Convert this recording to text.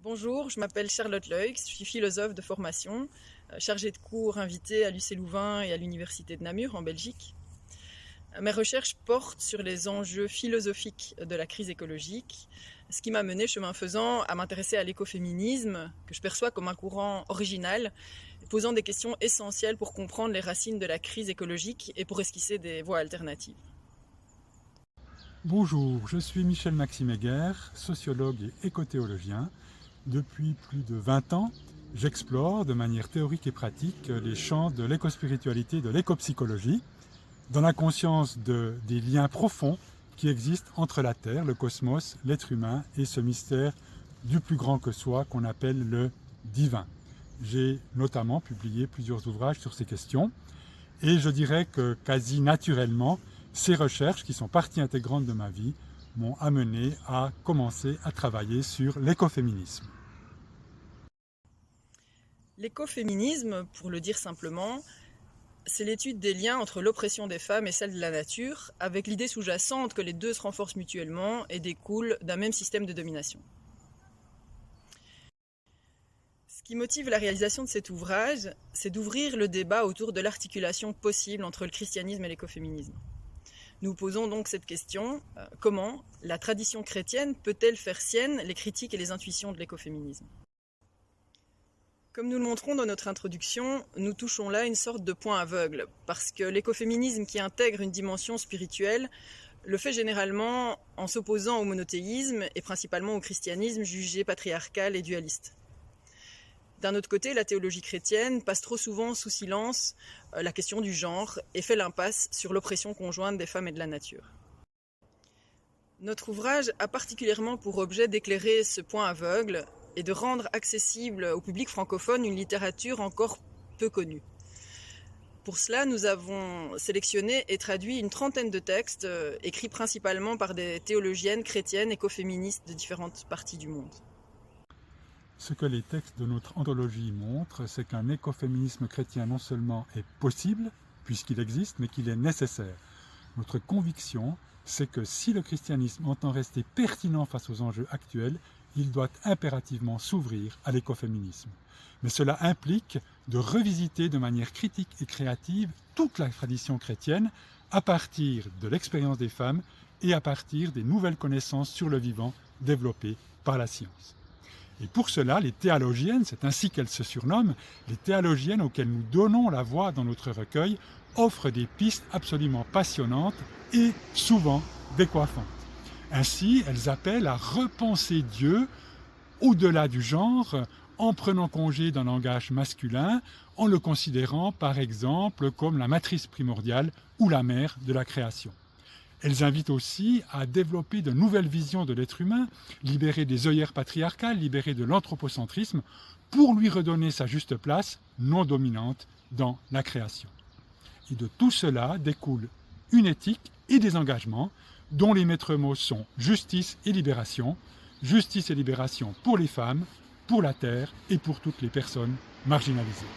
Bonjour, je m'appelle Charlotte Leux, je suis philosophe de formation, chargée de cours invitée à l'UC Louvain et à l'Université de Namur en Belgique. Mes recherches portent sur les enjeux philosophiques de la crise écologique, ce qui m'a mené, chemin faisant, à m'intéresser à l'écoféminisme, que je perçois comme un courant original, posant des questions essentielles pour comprendre les racines de la crise écologique et pour esquisser des voies alternatives. Bonjour, je suis Michel Maxime Heger, sociologue et écothéologien. Depuis plus de 20 ans, j'explore de manière théorique et pratique les champs de l'écospiritualité et de l'écopsychologie, dans la conscience des liens profonds qui existent entre la Terre, le cosmos, l'être humain et ce mystère du plus grand que soi qu'on appelle le divin. J'ai notamment publié plusieurs ouvrages sur ces questions et je dirais que quasi naturellement, ces recherches, qui sont partie intégrante de ma vie, m'ont amené à commencer à travailler sur l'écoféminisme. L'écoféminisme, pour le dire simplement, c'est l'étude des liens entre l'oppression des femmes et celle de la nature, avec l'idée sous-jacente que les deux se renforcent mutuellement et découlent d'un même système de domination. Ce qui motive la réalisation de cet ouvrage, c'est d'ouvrir le débat autour de l'articulation possible entre le christianisme et l'écoféminisme. Nous posons donc cette question, comment la tradition chrétienne peut-elle faire sienne les critiques et les intuitions de l'écoféminisme ? Comme nous le montrons dans notre introduction, nous touchons là une sorte de point aveugle, parce que l'écoféminisme qui intègre une dimension spirituelle le fait généralement en s'opposant au monothéisme et principalement au christianisme jugé patriarcal et dualiste. D'un autre côté, la théologie chrétienne passe trop souvent sous silence la question du genre et fait l'impasse sur l'oppression conjointe des femmes et de la nature. Notre ouvrage a particulièrement pour objet d'éclairer ce point aveugle et de rendre accessible au public francophone une littérature encore peu connue. Pour cela, nous avons sélectionné et traduit une trentaine de textes écrits principalement par des théologiennes chrétiennes écoféministes de différentes parties du monde. Ce que les textes de notre anthologie montrent, c'est qu'un écoféminisme chrétien non seulement est possible, puisqu'il existe, mais qu'il est nécessaire. Notre conviction, c'est que si le christianisme entend rester pertinent face aux enjeux actuels, il doit impérativement s'ouvrir à l'écoféminisme. Mais cela implique de revisiter de manière critique et créative toute la tradition chrétienne à partir de l'expérience des femmes et à partir des nouvelles connaissances sur le vivant développées par la science. Et pour cela, les théologiennes, c'est ainsi qu'elles se surnomment, les théologiennes auxquelles nous donnons la voix dans notre recueil, offrent des pistes absolument passionnantes et souvent décoiffantes. Ainsi, elles appellent à repenser Dieu au-delà du genre, en prenant congé d'un langage masculin, en le considérant par exemple comme la matrice primordiale ou la mère de la création. Elles invitent aussi à développer de nouvelles visions de l'être humain, libérées des œillères patriarcales, libérées de l'anthropocentrisme, pour lui redonner sa juste place non dominante dans la création. Et de tout cela découle une éthique et des engagements dont les maîtres mots sont justice et libération pour les femmes, pour la terre et pour toutes les personnes marginalisées.